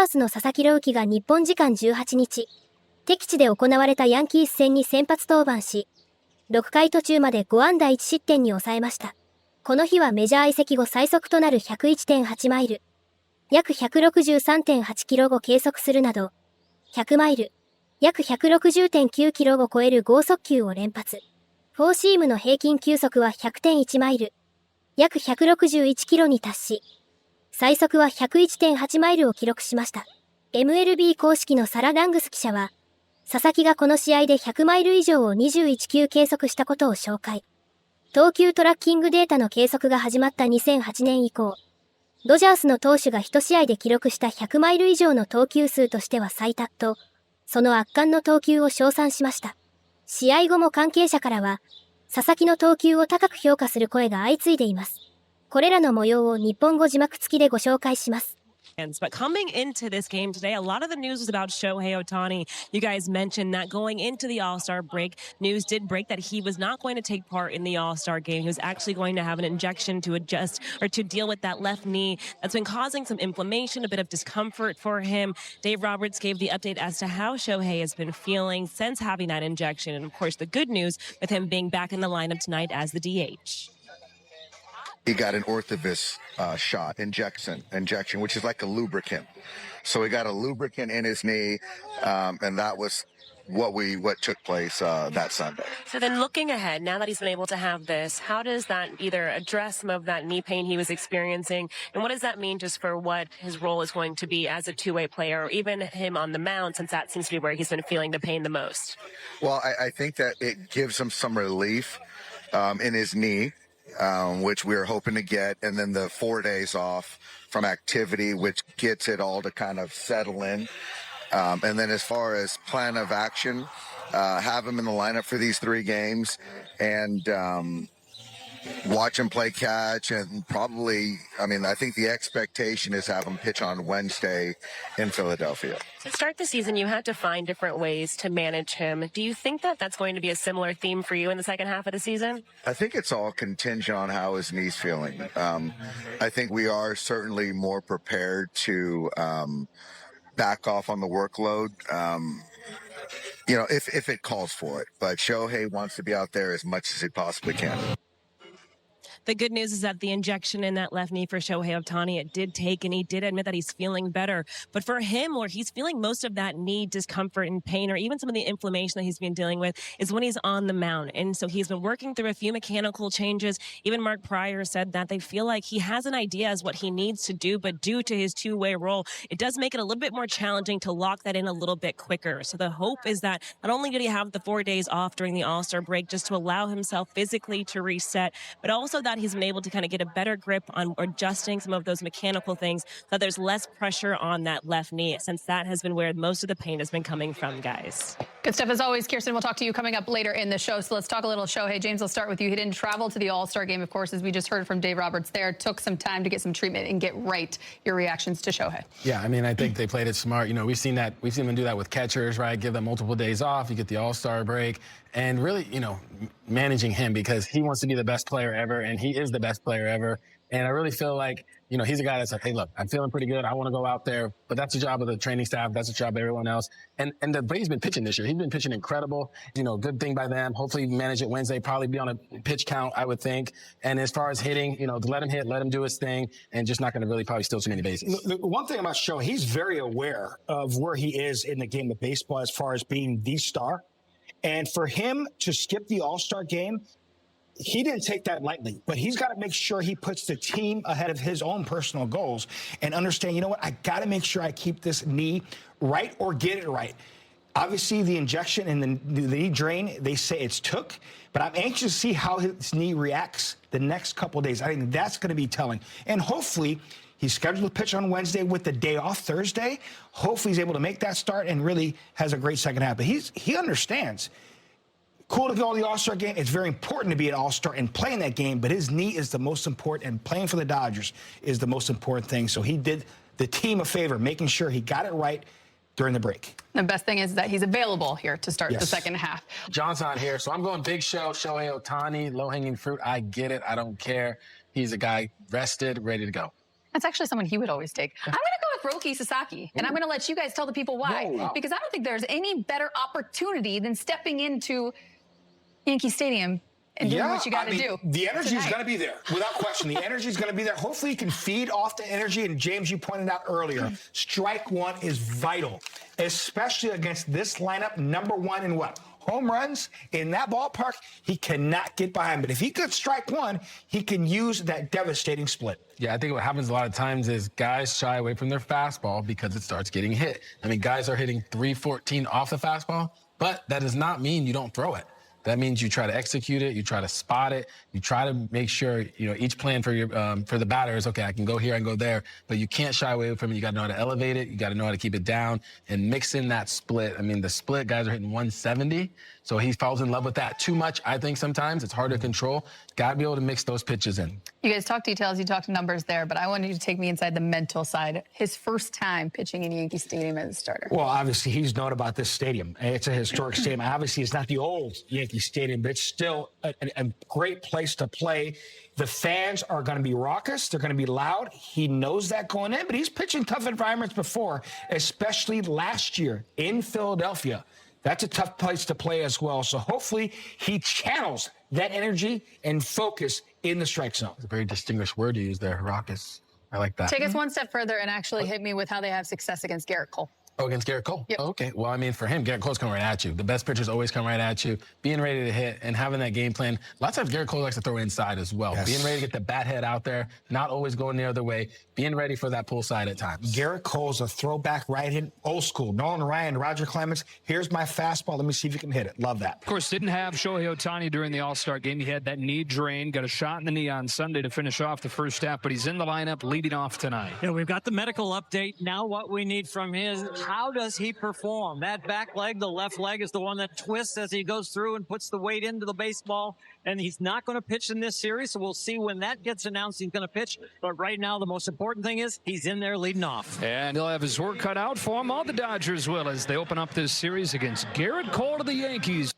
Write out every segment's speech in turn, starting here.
ースの佐々木朗希が日本時間18日、敵地で行われたヤンキース戦に先発登板し、6回途中まで5安打1失点に抑えました。この日はメジャー移籍後最速となる 101.8 マイル、約 163.8 キロを計測するなど、100マイル、約 160.9 キロを超える豪速球を連発。フォーシームの平均球速は 100.1 マイル、約161キロに達し、最速は 101.8 マイルを記録しました。MLB 公式のサラ・ラングス記者は、佐々木がこの試合で100マイル以上を21球計測したことを紹介。投球トラッキングデータの計測が始まった2008年以降、ドジャースの投手が1試合で記録した100マイル以上の投球数としては最多と、その圧巻の投球を称賛しました。試合後も関係者からは、佐々木の投球を高く評価する声が相次いでいます。これらの模様を日本語字幕付きでご紹介します。But coming into this game today, a lot of the news was about Shohei Ohtani. You guys mentioned that going into the All-Star break, news did break that he was not going to take part in the All-Star game. He was actually going to have an injection to adjust or to deal with that left knee that's been causing some inflammation, a bit of discomfort for him. Dave Roberts gave the update as to how Shohei has been feeling since having that injection. And of course, the good news with him being back in the lineup tonight as the DH. He got an orthovis shot, injection, which is like a lubricant. So he got a lubricant in his knee, and that was what took place that Sunday. So then looking ahead, now that he's been able to have this, how does that either address some of that knee pain he was experiencing? And what does that mean just for what his role is going to be as a two-way player, or even him on the mound, since that seems to be where he's been feeling the pain the most? Well, I think that it gives him some relief in his knee. Which we're hoping to get, and then the 4 days off from activity, which gets it all to kind of settle in. And then as far as plan of action, have him in the lineup for these 3 games and watch him play catch, and probably, I think the expectation is have him pitch on Wednesday in Philadelphia. To start the season, you had to find different ways to manage him. Do you think that that's going to be a similar theme for you in the second half of the season? I think it's all contingent on how his knee's feeling. I think we are certainly more prepared to back off on the workload. If it calls for it. But Shohei wants to be out there as much as he possibly can. The good news is that the injection in that left knee for Shohei Ohtani, it did take, and he did admit that he's feeling better. But for him, where he's feeling most of that knee discomfort and pain, or even some of the inflammation that he's been dealing with, is when he's on the mound. And so he's been working through a few mechanical changes. Even Mark Pryor said that they feel like he has an idea as what he needs to do, but due to his two-way role, it does make it a little bit more challenging to lock that in a little bit quicker. So the hope is that not only did he have the 4 days off during the All-Star break just to allow himself physically to reset, but also that he's been able to kind of get a better grip on adjusting some of those mechanical things so that there's less pressure on that left knee, since that has been where most of the pain has been coming from, guys. Good stuff as always. Kirsten, we'll talk to you coming up later in the show. So let's talk a little Shohei. James, I'll start with you. He didn't travel to the All-Star game, of course, as we just heard from Dave Roberts there. Took some time to get some treatment and get right. Your reactions to Shohei? Yeah, I think they played it smart. We've seen them do that with catchers, right? Give them multiple days off. You get the All-Star break. And really, managing him, because he wants to be the best player ever, and he is the best player ever. And I really feel like, he's a guy that's like, hey, look, I'm feeling pretty good. I want to go out there. But that's the job of the training staff. That's the job of everyone else. And the way he's been pitching this year, he's been pitching incredible. Good thing by them. Hopefully manage it Wednesday, probably be on a pitch count, I would think. And as far as hitting, let him hit, let him do his thing, and just not going to really probably steal too many bases. The one thing about Shohei, he's very aware of where he is in the game of baseball as far as being the star. And for him to skip the All-Star game, he didn't take that lightly, but he's got to make sure he puts the team ahead of his own personal goals and understand, I got to make sure I keep this knee right or get it right. Obviously, the injection and the knee drain, they say it's took, but I'm anxious to see how his knee reacts the next couple of days. I think that's going to be telling. And hopefully, he's scheduled to pitch on Wednesday with the day off Thursday. Hopefully, he's able to make that start and really has a great second half. But he understands. Cool to go to the All-Star game. It's very important to be an All-Star and play in that game, but his knee is the most important, and playing for the Dodgers is the most important thing. So he did the team a favor, making sure he got it right during the break. The best thing is that he's available here to start the second half. John's not here, so I'm going big show, Shohei Ohtani, low-hanging fruit. I get it. I don't care. He's a guy rested, ready to go. That's actually someone he would always take. I'm going to go with Roki Sasaki, and I'm going to let you guys tell the people why. Because I don't think there's any better opportunity than stepping into Yankee Stadium and doing what you got to do. The energy is going to be there, without question. The energy is going to be there. Hopefully, you can feed off the energy. And James, you pointed out earlier, strike one is vital, especially against this lineup. Number one in what? Home runs in that ballpark, he cannot get behind. But if he could strike one, he can use that devastating split. Yeah, I think what happens a lot of times is guys shy away from their fastball because it starts getting hit. I mean, guys are hitting 314 off the fastball, but that does not mean you don't throw it. That means you try to execute it, you try to spot it, you try to make sure, you know, each plan for your for the batter is, okay, I can go here, I can go there, but you can't shy away from it. You got to know how to elevate it, you got to know how to keep it down and mix in that split. I mean, the split, guys are hitting 170, so he falls in love with that too much. I think sometimes it's hard to control. Got to be able to mix those pitches in. You guys talk details, you talk numbers there, but I wanted you to take me inside the mental side. His first time pitching in Yankee Stadium as a starter. Well, obviously, he's known about this stadium. It's a historic stadium. Obviously, it's not the old Yankee Stadium, but it's still a great place to play. The fans are going to be raucous. They're going to be loud. He knows that going in, but he's pitched in tough environments before, especially last year in Philadelphia. That's a tough place to play as well. So hopefully he channels that energy and focus in the strike zone. It's a very distinguished word to use there, raucous. I like that. Take us one step further and actually hit me with how they have success against Garrett Cole. Oh, against Garrett Cole? Yep. Okay. Well, I mean, for him, Garrett Cole's coming right at you. The best pitchers always come right at you. Being ready to hit and having that game plan. Lots of times, Garrett Cole likes to throw inside as well. Yes. Being ready to get the bat head out there, not always going the other way. Being ready for that pull side at times. Garrett Cole's a throwback right-hand, old school. Nolan Ryan, Roger Clemens. Here's my fastball. Let me see if you can hit it. Love that. Of course, didn't have Shohei Ohtani during the All-Star game. He had that knee drain, got a shot in the knee on Sunday to finish off the first half, but he's in the lineup leading off tonight. Yeah, we've got the medical update. Now what we need from him is how does he perform? That back leg, the left leg, is the one that twists as he goes through and puts the weight into the baseball, and he's not going to pitch in this series, so we'll see when that gets announced he's going to pitch. But right now, the most important thing is he's in there leading off. And he'll have his work cut out for him. All the Dodgers will as they open up this series against Garrett Cole to the Yankees.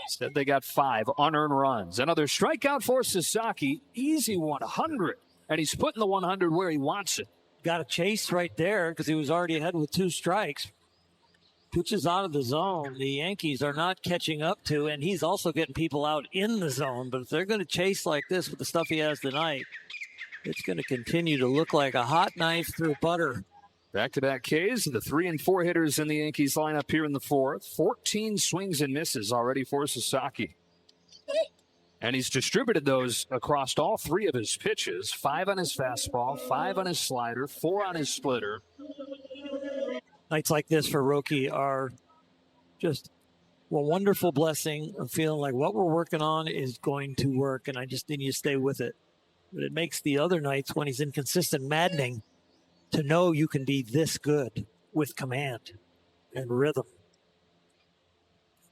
Said they got 5 unearned runs. Another strikeout for Sasaki. Easy 100. And he's putting the 100 where he wants it. Got a chase right there because he was already ahead with 2 strikes. Pitches out of the zone. The Yankees are not catching up to, and he's also getting people out in the zone. But if they're going to chase like this with the stuff he has tonight, it's going to continue to look like a hot knife through butter. Back-to-back Ks, the 3 and 4 hitters in the Yankees lineup here in the 4th. 14 swings and misses already for Sasaki. And he's distributed those across all 3 of his pitches. 5 on his fastball, 5 on his slider, 4 on his splitter. Nights like this for Roki are just a wonderful blessing of feeling like what we're working on is going to work, and I just need you to stay with it. But it makes the other nights when he's inconsistent maddening to know you can be this good with command and rhythm.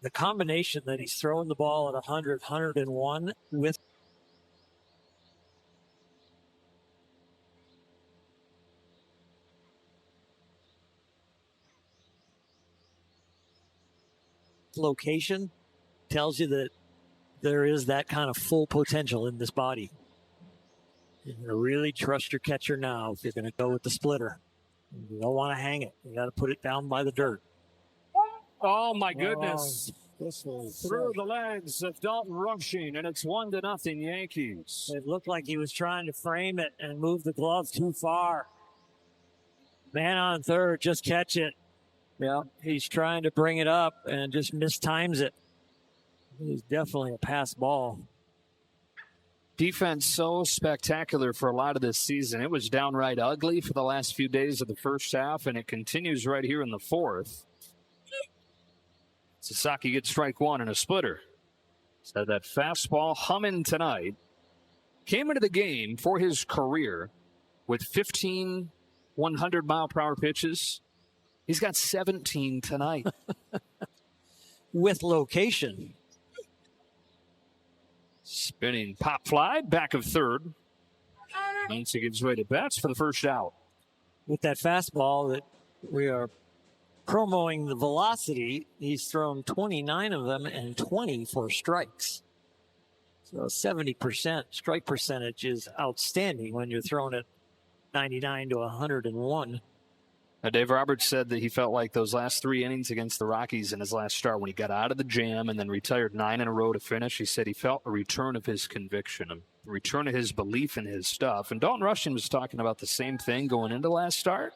The combination that he's throwing the ball at 100, 101 with location tells you that there is that kind of full potential in this body. You're going to really trust your catcher now if you're going to go with the splitter. You don't want to hang it. You got to put it down by the dirt. Oh, my goodness. This was through the legs of Dalton Rushing, and it's 1-0 Yankees. It looked like he was trying to frame it and move the glove too far. Man on third, just catch it. Yeah, he's trying to bring it up and just mistimes it. It's definitely a pass ball. Defense so spectacular for a lot of this season. It was downright ugly for the last few days of the first half, and it continues right here in the 4th. Sasaki gets strike 1 and a splitter. So that fastball humming tonight. Came into the game for his career with 15 100-mile-per-hour pitches. He's got 17 tonight. With location. Spinning pop fly, back of third. Nancy gives way to bats for the first out. With that fastball that we are promoting the velocity, he's thrown 29 of them and 20 for strikes. So 70% strike percentage is outstanding when you're throwing it 99 to 101. Dave Roberts said that he felt like those last 3 innings against the Rockies in his last start, when he got out of the jam and then retired 9 in a row to finish, he said he felt a return of his conviction, a return of his belief in his stuff. And Dalton Rushing was talking about the same thing going into last start.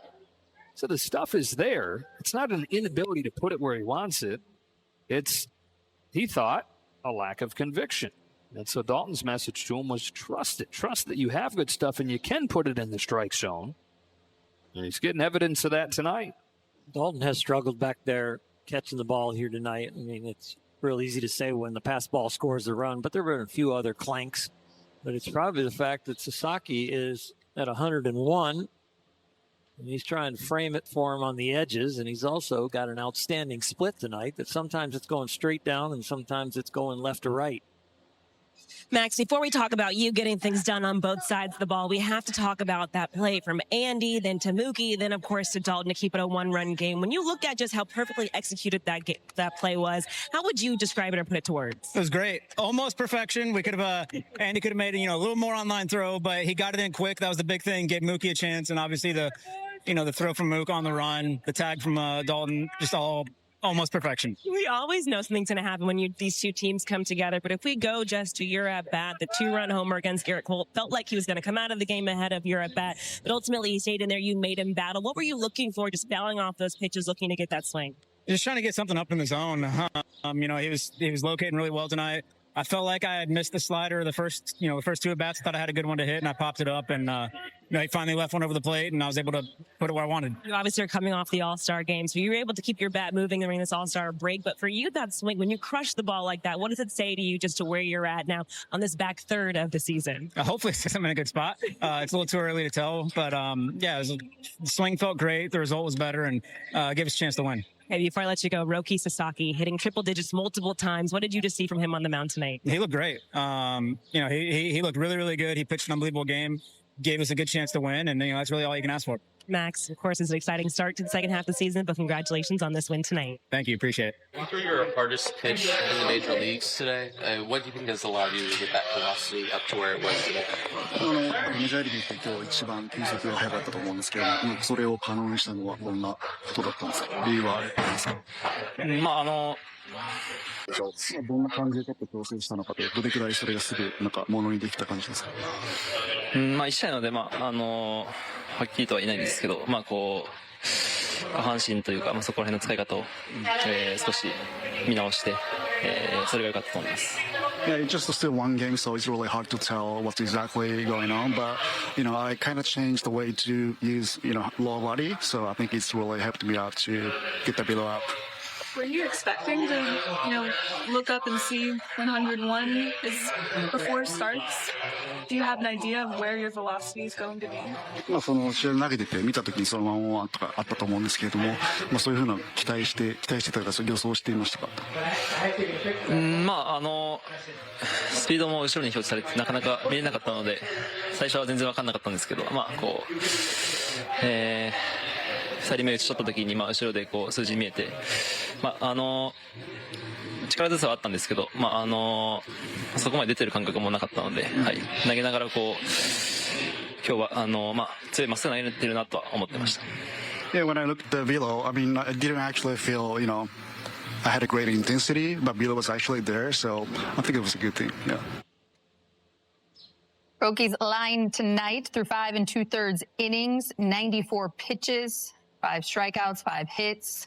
So the stuff is there. It's not an inability to put it where he wants it. It's, he thought, a lack of conviction. And so Dalton's message to him was trust it. Trust that you have good stuff and you can put it in the strike zone. And he's getting evidence of that tonight. Dalton has struggled back there catching the ball here tonight. I mean, it's real easy to say when the pass ball scores the run, but there have been a few other clanks. But it's probably the fact that Sasaki is at 101, and he's trying to frame it for him on the edges, and he's also got an outstanding split tonight that sometimes it's going straight down and sometimes it's going left to right. Max, before we talk about you getting things done on both sides of the ball, we have to talk about that play from Andy, then to Mookie, then, of course, to Dalton to keep it a one-run game. When you look at just how perfectly executed that play was, how would you describe it or put it to words? It was great. Almost perfection. We could have, Andy could have made, a little more online throw, but he got it in quick. That was the big thing, gave Mookie a chance, and obviously the throw from Mook on the run, the tag from Dalton, just all almost perfection. We always know something's going to happen when these two teams come together. But if we go just to your at-bat, the 2-run homer against Garrett Cole, felt like he was going to come out of the game ahead of your at-bat. But ultimately, he stayed in there. You made him battle. What were you looking for, just fouling off those pitches, looking to get that swing? Just trying to get something up in the zone. He was locating really well tonight. I felt like I had missed the slider the first 2 at-bats. I thought I had a good one to hit, and I popped it up, and he finally left one over the plate, and I was able to put it where I wanted. You obviously are coming off the All-Star game, so you were able to keep your bat moving during this All-Star break. But for you, that swing, when you crush the ball like that, what does it say to you just to where you're at now on this back third of the season? Hopefully I'm in a good spot. It's a little too early to tell, but the swing felt great. The result was better, and gave us a chance to win. Hey, before I let you go, Roki Sasaki hitting triple digits multiple times. What did you just see from him on the mound tonight? He looked great. He looked really, really good. He pitched an unbelievable game, gave us a good chance to win, and that's really all you can ask for. Max, of course, it's an exciting start to the second half of the season, but congratulations on this win tonight. Thank you. Appreciate it. What threw your hardest pitch in the major leagues today? What do you think has allowed you to get that velocity up to where it was today? メジャーリーグで今日一番球速が速かったと思うんですけど、それを可能にしたのはどんなことだったんですか？理由はありますか？どんな感じでちょっと調整したのかと、どれくらいそれがすぐものにできた感じですか？1試合なので、はっきりとは言えないんですけど、下半身というか、そこら辺の使い方を、少し見直して、それが良かったと思います。Yeah, it's just still one game, so it's really hard to tell what's exactly going on. But, I kind of changed the way to use, low body. So I think it's really helped me out to get the below up. Were you expecting to, look up and see 101 before it starts? Do you have an idea of where your velocity is going to be? その試合投げてて見た時にそのままあったと思うんですけれども、そういうふうな期待してたから予想していましたか？スピードも後ろに表示されてなかなか見えなかったので、最初は全然分かんなかったんですけど、2人目打ち取った時に後ろで数字見えて、力強さはあったんですけど、そこまで出てる感覚もなかったので、投げながら今日は強いまっすぐ投げてるなとは思ってました。Yeah, when I looked at the velo, I didn't actually feel, I had a great intensity, but velo was actually there, so I think it was a good thing. Yeah. Roki's line tonight through 5 2/3 innings, 94 pitches, 5 strikeouts, 5 hits.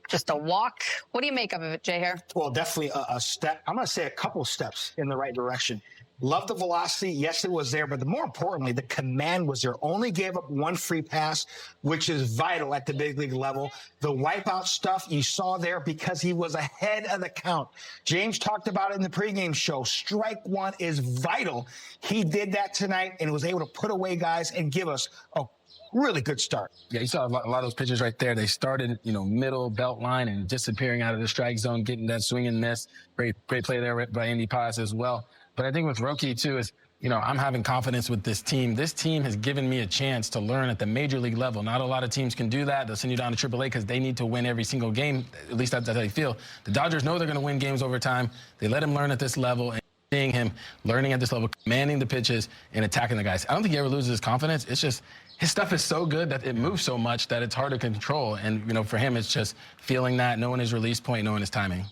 Just a walk. What do you make of it, Jay Hare? Well, definitely a step. I'm going to say a couple steps in the right direction. Love the velocity. Yes, it was there, but more importantly, the command was there. Only gave up 1 free pass, which is vital at the big league level. The wipeout stuff you saw there because he was ahead of the count. James talked about it in the pregame show. Strike 1 is vital. He did that tonight and was able to put away guys and give us a really good start. Yeah, you saw a lot of those pitches right there. They started, middle belt line and disappearing out of the strike zone, getting that swing and miss. Great play there by Andy Paz as well. But I think with Roki too is, I'm having confidence with this team. This team has given me a chance to learn at the major league level. Not a lot of teams can do that. They'll send you down to AAA because they need to win every single game. At least that's how they feel. The Dodgers know they're going to win games over time. They let them learn at this level. Seeing him learning at this level, commanding the pitches, and attacking the guys. I don't think he ever loses his confidence. It's just his stuff is so good that it moves so much that it's hard to control. And, you know, for him, it's just feeling that, knowing his release point, knowing his timing.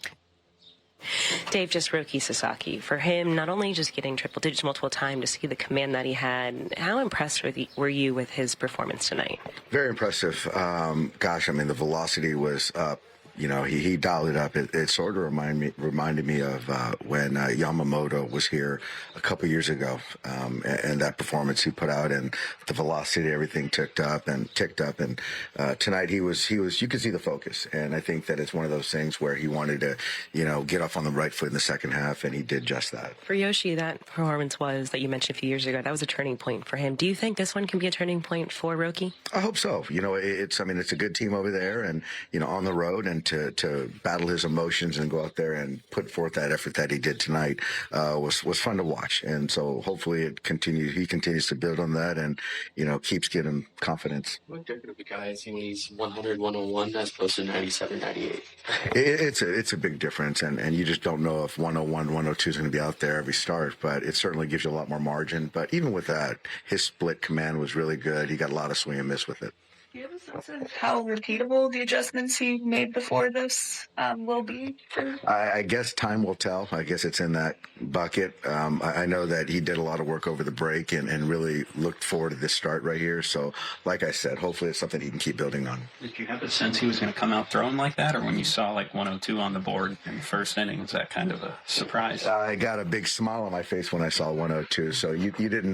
Dave, just Roki Sasaki, for him, not only just getting triple digits multiple times to see the command that he had, how impressed were you with his performance tonight? Very impressive. Gosh, I mean, the velocity was up. You know, he dialed it up. It sort of reminded me of when Yamamoto was here a couple years ago, and that performance he put out, and the velocity, everything ticked up. And tonight he was. You could see the focus, and I think that it's one of those things where he wanted to, you know, get off on the right foot in the second half, and he did just that. For Yoshi, that performance that you mentioned a few years ago, that was a turning point for him. Do you think this one can be a turning point for Roki? I hope so. You know, it's a good team over there, and you know, on the road, and to battle his emotions and go out there and put forth that effort that he did tonight was fun to watch. And so hopefully he continues to build on that, and you know, keeps getting confidence. What different of a guy seeing he's 100, 101 as opposed to 97, 98? It's a big difference, and you just don't know if 101, 102 is going to be out there every start, but it certainly gives you a lot more margin. But even with that, his split command was really good. He got a lot of swing and miss with it. Do you have a sense of how repeatable the adjustments he made before this will be? I guess time will tell. I guess it's in that bucket. I know that he did a lot of work over the break and really looked forward to this start right here. So, like I said, hopefully it's something he can keep building on. Did you have a sense he was going to come out throwing like that, or when you saw like 102 on the board in the first inning, was that kind of a surprise? I got a big smile on my face when I saw 102. So you didn't